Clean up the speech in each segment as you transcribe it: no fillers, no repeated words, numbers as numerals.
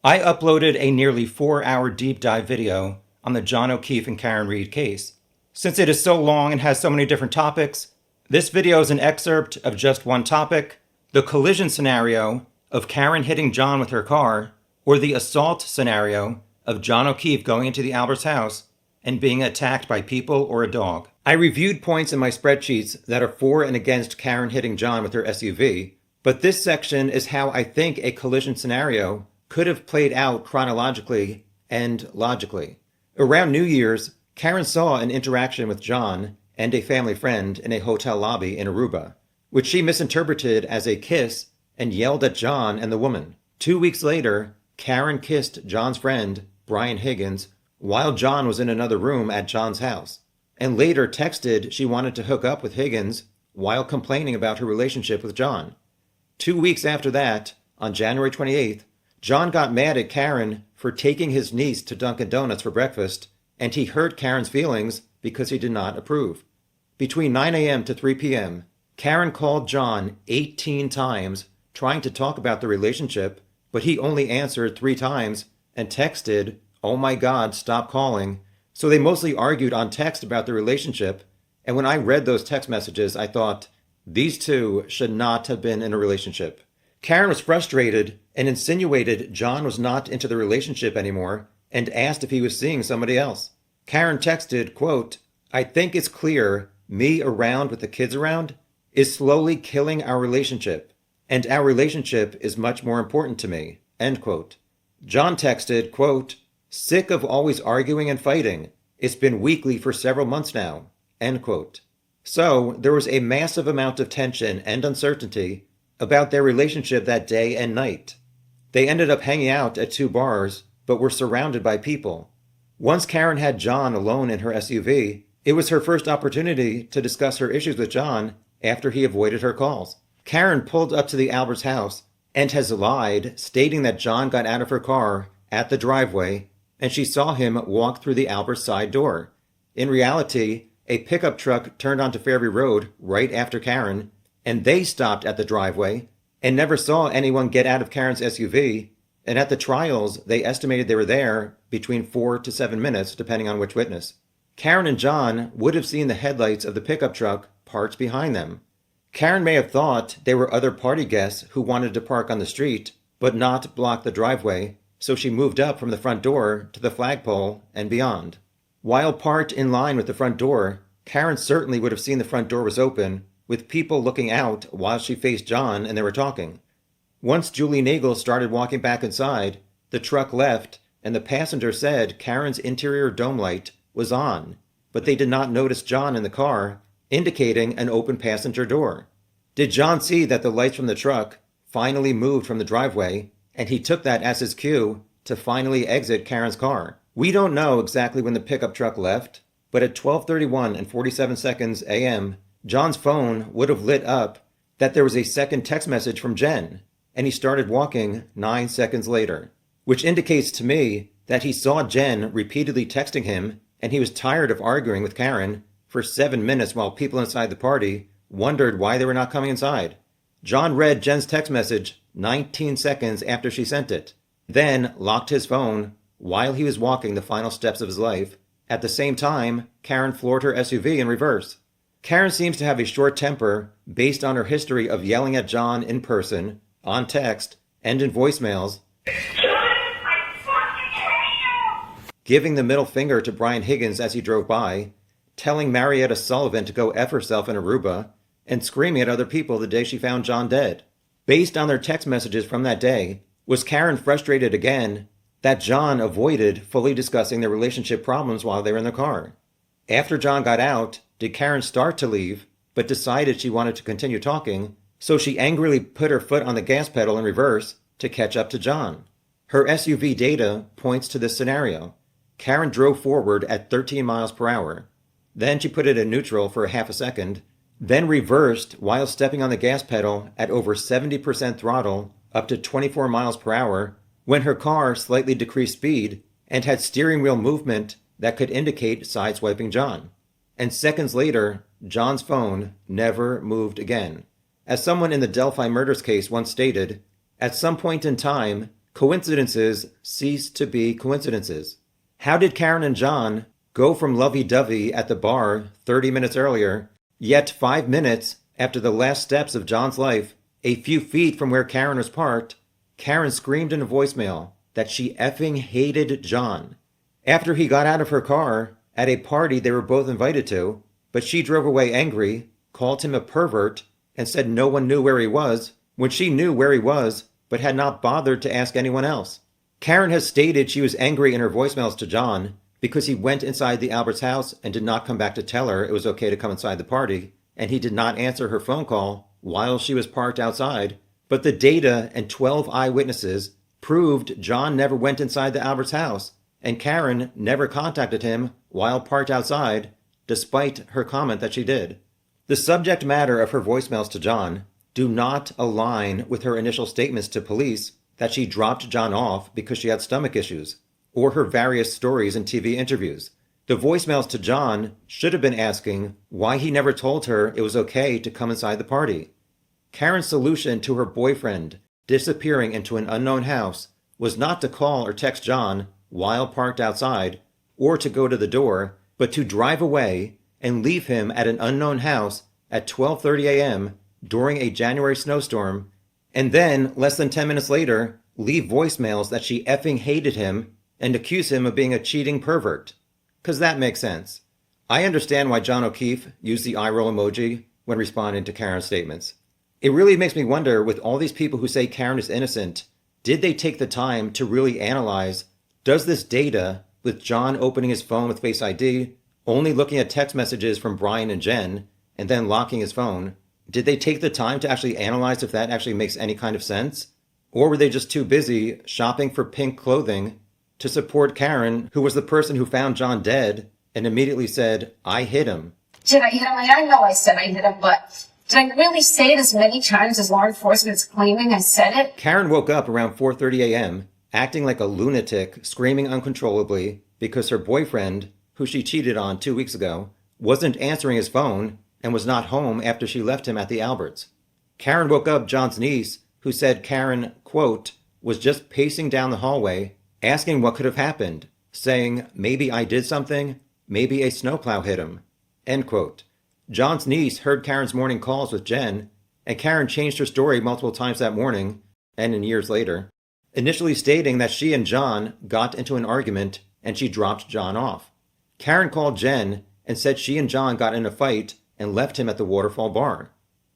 I uploaded a nearly 4-hour deep dive video on the John O'Keefe and Karen Reed case. Since it is so long and has so many different topics, this video is an excerpt of just one topic: the collision scenario of Karen hitting John with her car, or the assault scenario of John O'Keefe going into the Alberts house and being attacked by people or a dog. I reviewed points in my spreadsheets that are for and against Karen hitting John with her SUV, but this section is how I think a collision scenario could have played out chronologically and logically. Around New Year's, Karen saw an interaction with John and a family friend in a hotel lobby in Aruba, which she misinterpreted as a kiss and yelled at John and the woman. 2 weeks later, Karen kissed John's friend, Brian Higgins, while John was in another room at John's house, and later texted she wanted to hook up with Higgins while complaining about her relationship with John. 2 weeks after that, on January 28th, John got mad at Karen for taking his niece to Dunkin' Donuts for breakfast, and he hurt Karen's feelings because he did not approve. Between 9 a.m. to 3 p.m., Karen called John 18 times trying to talk about the relationship, but he only answered 3 times and texted, "Oh my God, stop calling." So they mostly argued on text about the relationship, and when I read those text messages, I thought, these two should not have been in a relationship. Karen was frustrated and insinuated John was not into the relationship anymore and asked if he was seeing somebody else. Karen texted, quote, "I think it's clear me around with the kids around is slowly killing our relationship, and our relationship is much more important to me," end quote. John texted, quote, "Sick of always arguing and fighting. It's been weekly for several months now," end quote. So there was a massive amount of tension and uncertainty about their relationship that day and night. They ended up hanging out at 2 bars, but were surrounded by people. Once Karen had John alone in her SUV, it was her first opportunity to discuss her issues with John after he avoided her calls. Karen pulled up to the Alberts house and has lied, stating that John got out of her car at the driveway and she saw him walk through the Alberts side door. In reality, a pickup truck turned onto Fairview Road right after Karen, and they stopped at the driveway and never saw anyone get out of Karen's SUV, and at the trials, they estimated they were there between 4 to 7 minutes, depending on which witness. Karen and John would have seen the headlights of the pickup truck parked behind them. Karen may have thought they were other party guests who wanted to park on the street, but not block the driveway, so she moved up from the front door to the flagpole and beyond. While parked in line with the front door, Karen certainly would have seen the front door was open, with people looking out while she faced John and they were talking. Once Julie Nagel started walking back inside, the truck left, and the passenger said Karen's interior dome light was on, but they did not notice John in the car, indicating an open passenger door. Did John see that the lights from the truck finally moved from the driveway, and he took that as his cue to finally exit Karen's car? We don't know exactly when the pickup truck left, but at 12:31 and 47 seconds a.m., John's phone would have lit up that there was a second text message from Jen, and he started walking 9 seconds later, which indicates to me that he saw Jen repeatedly texting him, and he was tired of arguing with Karen for 7 minutes while people inside the party wondered why they were not coming inside. John read Jen's text message 19 seconds after she sent it, then locked his phone while he was walking the final steps of his life. At the same time, Karen floored her SUV in reverse. Karen seems to have a short temper based on her history of yelling at John in person, on text, and in voicemails, giving the middle finger to Brian Higgins as he drove by, telling Marietta Sullivan to go F herself in Aruba, and screaming at other people the day she found John dead. Based on their text messages from that day, was Karen frustrated again that John avoided fully discussing their relationship problems while they were in the car? After John got out, did Karen start to leave, but decided she wanted to continue talking, so she angrily put her foot on the gas pedal in reverse to catch up to John? Her SUV data points to this scenario. Karen drove forward at 13 miles per hour. Then she put it in neutral for a half a second, then reversed while stepping on the gas pedal at over 70% throttle up to 24 miles per hour when her car slightly decreased speed and had steering wheel movement that could indicate sideswiping John. And seconds later, John's phone never moved again. As someone in the Delphi murders case once stated, at some point in time, Coincidences cease to be coincidences. How did Karen and John go from lovey-dovey at the bar 30 minutes earlier, yet 5 minutes after the last steps of John's life, a few feet from where Karen was parked, Karen screamed in a voicemail that she effing hated John. After he got out of her car at a party they were both invited to, but she drove away angry, called him a pervert, and said no one knew where he was, when she knew where he was, but had not bothered to ask anyone else. Karen has stated she was angry in her voicemails to John because he went inside the Alberts house and did not come back to tell her it was okay to come inside the party, and he did not answer her phone call while she was parked outside. But the data and 12 eyewitnesses proved John never went inside the Alberts house, and Karen never contacted him while parked outside, despite her comment that she did. The subject matter of her voicemails to John do not align with her initial statements to police that she dropped John off because she had stomach issues, or her various stories in TV interviews. The voicemails to John should have been asking why he never told her it was okay to come inside the party. Karen's solution to her boyfriend disappearing into an unknown house was not to call or text John while parked outside, or to go to the door, but to drive away and leave him at an unknown house at 12:30 a.m. during a January snowstorm, and then, less than 10 minutes later, leave voicemails that she effing hated him and accuse him of being a cheating pervert. 'Cause that makes sense. I understand why John O'Keefe used the eye roll emoji when responding to Karen's statements. It really makes me wonder, with all these people who say Karen is innocent, did they take the time to really analyze, does this data, with John opening his phone with Face ID, only looking at text messages from Brian and Jen, and then locking his phone, did they take the time to actually analyze if that actually makes any kind of sense? Or were they just too busy shopping for pink clothing to support Karen, who was the person who found John dead and immediately said, I hit him? Did I hit him? I know I said I hit him, but did I really say it as many times as law enforcement's claiming I said it? Karen woke up around 4:30 a.m., acting like a lunatic, screaming uncontrollably because her boyfriend, who she cheated on 2 weeks ago, wasn't answering his phone and was not home after she left him at the Alberts. Karen woke up John's niece, who said Karen, quote, was just pacing down the hallway, asking what could have happened, saying, maybe I did something, maybe a snowplow hit him, end quote. John's niece heard Karen's morning calls with Jen, and Karen changed her story multiple times that morning, and in years later, initially stating that she and John got into an argument and she dropped John off. Karen called Jen and said she and John got in a fight and left him at the Waterfall bar.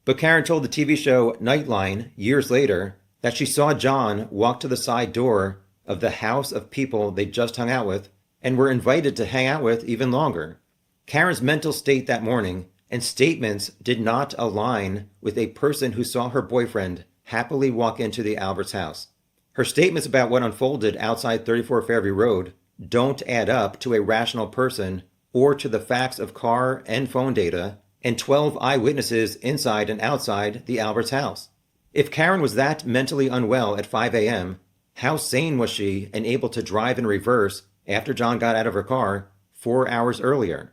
But Karen told the TV show Nightline years later that she saw John walk to the side door of the house of people they just hung out with and were invited to hang out with even longer. Karen's mental state that morning and statements did not align with a person who saw her boyfriend happily walk into the Alberts house. Her statements about what unfolded outside 34 Fairview Road don't add up to a rational person or to the facts of car and phone data and 12 eyewitnesses inside and outside the Alberts house. If Karen was that mentally unwell at 5 a.m., how sane was she and able to drive in reverse after John got out of her car 4 hours earlier?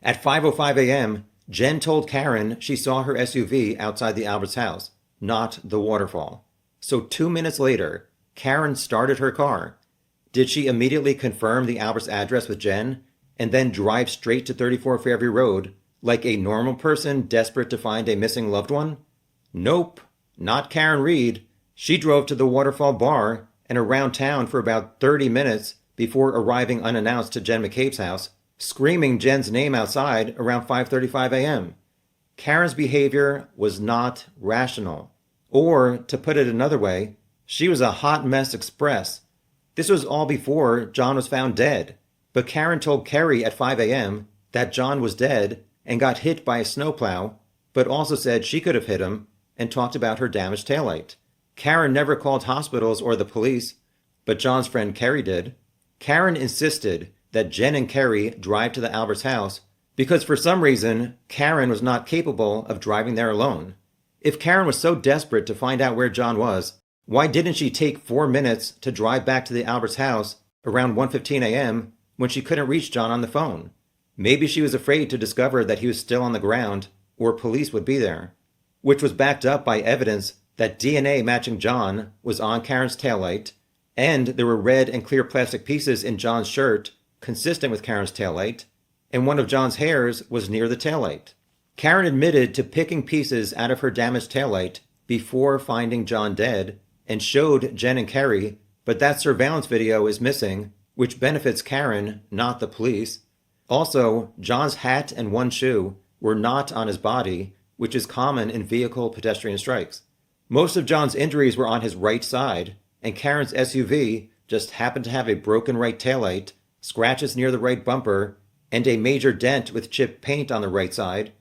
At 5:05 a.m., Jen told Karen she saw her SUV outside the Alberts house, not the waterfall. So 2 minutes later, Karen started her car. Did she immediately confirm the Alberts address with Jen and then drive straight to 34 Fairview Road like a normal person desperate to find a missing loved one? Nope, not Karen Reed. She drove to the Waterfall bar and around town for about 30 minutes before arriving unannounced to Jen McCabe's house, screaming Jen's name outside around 5:35 a.m. Karen's behavior was not rational. Or, to put it another way, she was a hot mess express. This was all before John was found dead. But Karen told Kerry at 5 a.m. that John was dead and got hit by a snowplow, but also said she could have hit him and talked about her damaged taillight. Karen never called hospitals or the police, but John's friend Kerry did. Karen insisted that Jen and Kerry drive to the Alberts house because for some reason, Karen was not capable of driving there alone. If Karen was so desperate to find out where John was, why didn't she take 4 minutes to drive back to the Alberts house around 1:15 a.m. when she couldn't reach John on the phone? Maybe she was afraid to discover that he was still on the ground or police would be there, which was backed up by evidence that DNA matching John was on Karen's taillight And there were red and clear plastic pieces in John's shirt, consistent with Karen's taillight, and one of John's hairs was near the taillight. Karen admitted to picking pieces out of her damaged taillight before finding John dead and showed Jen and Kerry, but that surveillance video is missing, which benefits Karen, not the police. Also, John's hat and one shoe were not on his body, which is common in vehicle pedestrian strikes. Most of John's injuries were on his right side, and Karen's SUV just happened to have a broken right taillight, scratches near the right bumper, and a major dent with chipped paint on the right side.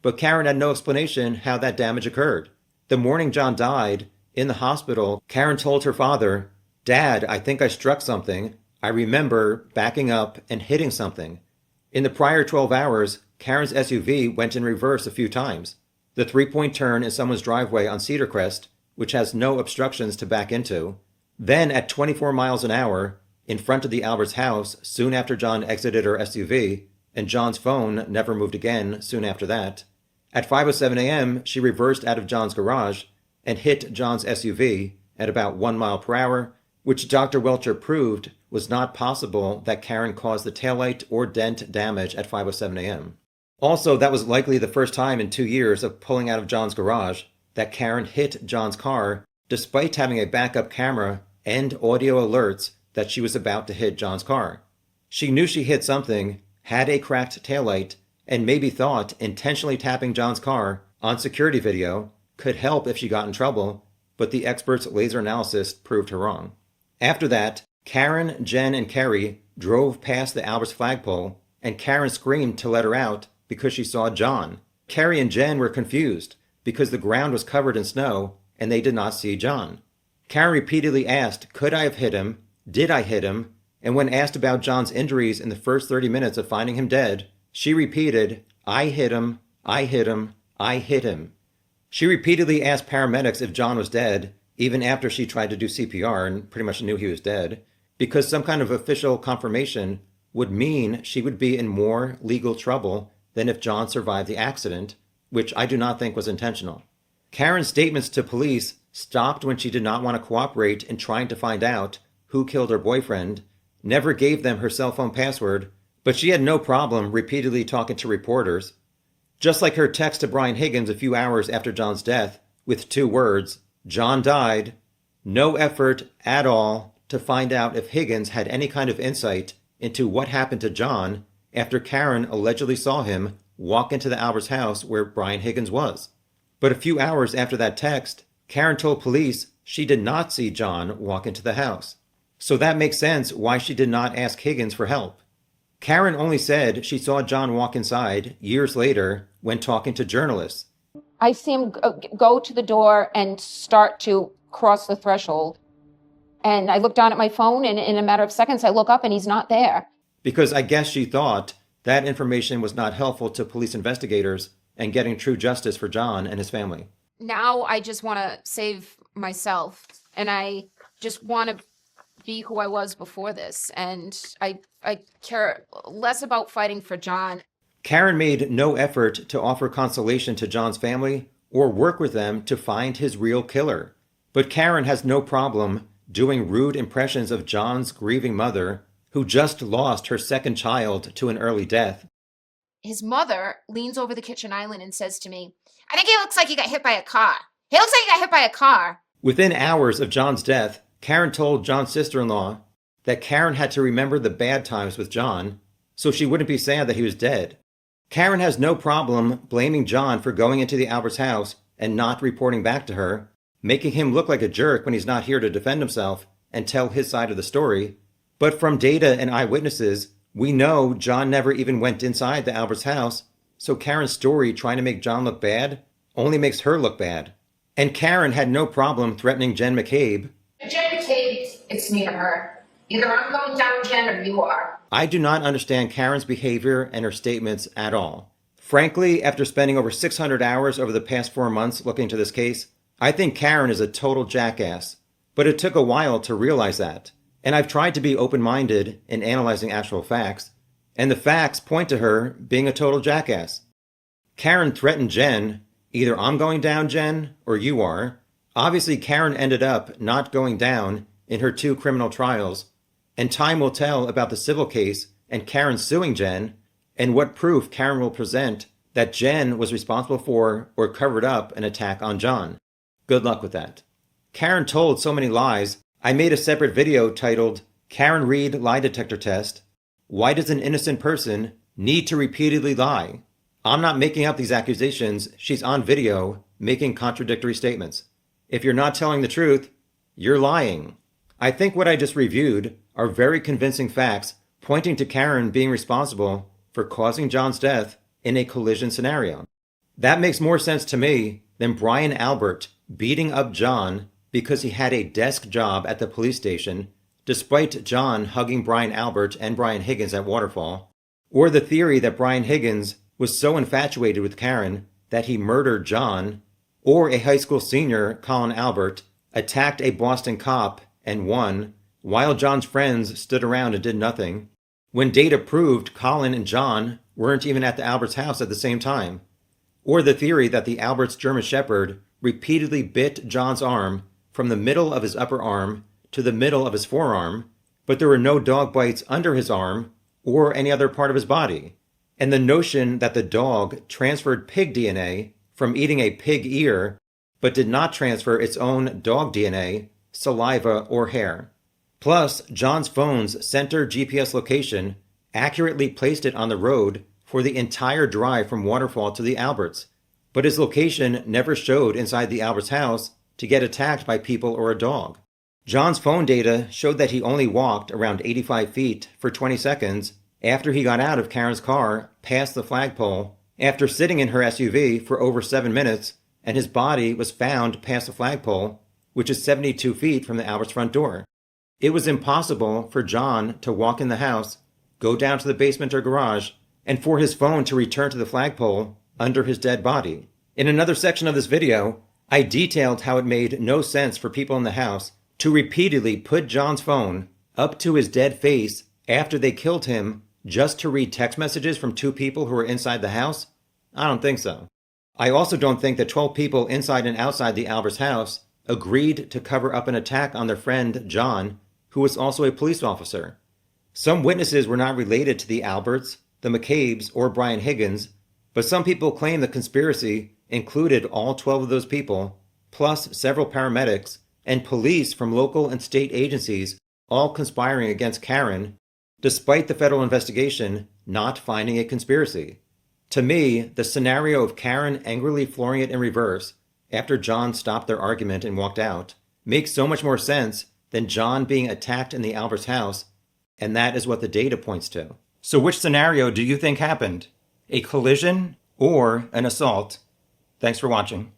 But Karen had no explanation how that damage occurred. The morning John died, in the hospital, Karen told her father, "Dad, I think I struck something. I remember backing up and hitting something." In the prior 12 hours, Karen's SUV went in reverse a few times. The three-point turn in someone's driveway on Cedar Crest, which has no obstructions to back into. Then at 24 miles an hour, in front of the Alberts house soon after John exited her SUV, and John's phone never moved again soon after that. At 5:07 a.m., she reversed out of John's garage and hit John's SUV at about 1 mile per hour, which Dr. Welcher proved was not possible that Karen caused the taillight or dent damage at 5:07 a.m. Also, that was likely the first time in 2 years of pulling out of John's garage that Karen hit John's car, despite having a backup camera and audio alerts that she was about to hit John's car. She knew she hit something, had a cracked taillight, and maybe thought intentionally tapping John's car on security video could help if she got in trouble, but the expert's laser analysis proved her wrong. After that, Karen, Jen, and Kerry drove past the Alberts flagpole, and Karen screamed to let her out because she saw John. Kerry and Jen were confused because the ground was covered in snow and they did not see John. Karen repeatedly asked, "Could I have hit him? Did I hit him?" And when asked about John's injuries in the first 30 minutes of finding him dead, she repeated, "I hit him, I hit him, I hit him." She repeatedly asked paramedics if John was dead, even after she tried to do CPR and pretty much knew he was dead, because some kind of official confirmation would mean she would be in more legal trouble than if John survived the accident, which I do not think was intentional. Karen's statements to police stopped when she did not want to cooperate in trying to find out who killed her boyfriend, never gave them her cell phone password, but she had no problem repeatedly talking to reporters. Just like her text to Brian Higgins a few hours after John's death with 2 words, "John died," no effort at all to find out if Higgins had any kind of insight into what happened to John after Karen allegedly saw him walk into the Alberts house where Brian Higgins was. But a few hours after that text, Karen told police she did not see John walk into the house. So that makes sense why she did not ask Higgins for help. Karen only said she saw John walk inside years later when talking to journalists. I see him go to the door and start to cross the threshold. And I look down at my phone, and in a matter of seconds, I look up and he's not there. Because I guess she thought that information was not helpful to police investigators and getting true justice for John and his family. Now I just want to save myself, and I just want to be who I was before this. And I care less about fighting for John. Karen made no effort to offer consolation to John's family or work with them to find his real killer. But Karen has no problem doing rude impressions of John's grieving mother, who just lost her second child to an early death. His mother leans over the kitchen island and says to me, "I think he looks like he got hit by a car. He looks like he got hit by a car." Within hours of John's death, Karen told John's sister-in-law that Karen had to remember the bad times with John so she wouldn't be sad that he was dead. Karen has no problem blaming John for going into the Alberts house and not reporting back to her, making him look like a jerk when he's not here to defend himself and tell his side of the story. But from data and eyewitnesses, we know John never even went inside the Alberts house, so Karen's story trying to make John look bad only makes her look bad. And Karen had no problem threatening Jen McCabe. Jen McCabe, it's me or her. Either I'm going down, Jen, or you are. I do not understand Karen's behavior and her statements at all. Frankly, after spending over 600 hours over the past 4 months looking into this case, I think Karen is a total jackass. But it took a while to realize that. And I've tried to be open-minded in analyzing actual facts, and the facts point to her being a total jackass. Karen threatened Jen, either I'm going down, Jen, or you are. Obviously, Karen ended up not going down in her 2 criminal trials, and time will tell about the civil case and Karen suing Jen, and what proof Karen will present that Jen was responsible for or covered up an attack on John. Good luck with that. Karen told so many lies, I made a separate video titled, Karen Reed Lie Detector Test. Why does an innocent person need to repeatedly lie? I'm not making up these accusations. She's on video making contradictory statements. If you're not telling the truth, you're lying. I think what I just reviewed are very convincing facts pointing to Karen being responsible for causing John's death in a collision scenario. That makes more sense to me than Brian Albert beating up John because he had a desk job at the police station, despite John hugging Brian Albert and Brian Higgins at Waterfall, or the theory that Brian Higgins was so infatuated with Karen that he murdered John, or a high school senior, Colin Albert, attacked a Boston cop and won, while John's friends stood around and did nothing, when data proved Colin and John weren't even at the Alberts' house at the same time, or the theory that the Alberts' German Shepherd repeatedly bit John's arm from the middle of his upper arm to the middle of his forearm, but there were no dog bites under his arm or any other part of his body, and the notion that the dog transferred pig DNA from eating a pig ear, but did not transfer its own dog DNA, saliva, or hair. Plus, John's phone's center GPS location accurately placed it on the road for the entire drive from Waterfall to the Alberts, but his location never showed inside the Alberts' house to get attacked by people or a dog. John's phone data showed that he only walked around 85 feet for 20 seconds after he got out of Karen's car past the flagpole after sitting in her SUV for over 7 minutes, and his body was found past the flagpole, which is 72 feet from the Alberts' front door. It was impossible for John to walk in the house, go down to the basement or garage, and for his phone to return to the flagpole under his dead body. In another section of this video, I detailed how it made no sense for people in the house to repeatedly put John's phone up to his dead face after they killed him just to read text messages from 2 people who were inside the house. I don't think so. I also don't think that 12 people inside and outside the Alberts' house agreed to cover up an attack on their friend John, who was also a police officer. Some witnesses were not related to the Alberts, the McCabe's, or Brian Higgins, but some people claim the conspiracy included all 12 of those people, plus several paramedics and police from local and state agencies all conspiring against Karen, despite the federal investigation not finding a conspiracy. To me, the scenario of Karen angrily flooring it in reverse after John stopped their argument and walked out makes so much more sense than John being attacked in the Alberts' house, and that is what the data points to. So which scenario do you think happened? A collision or an assault? Thanks for watching.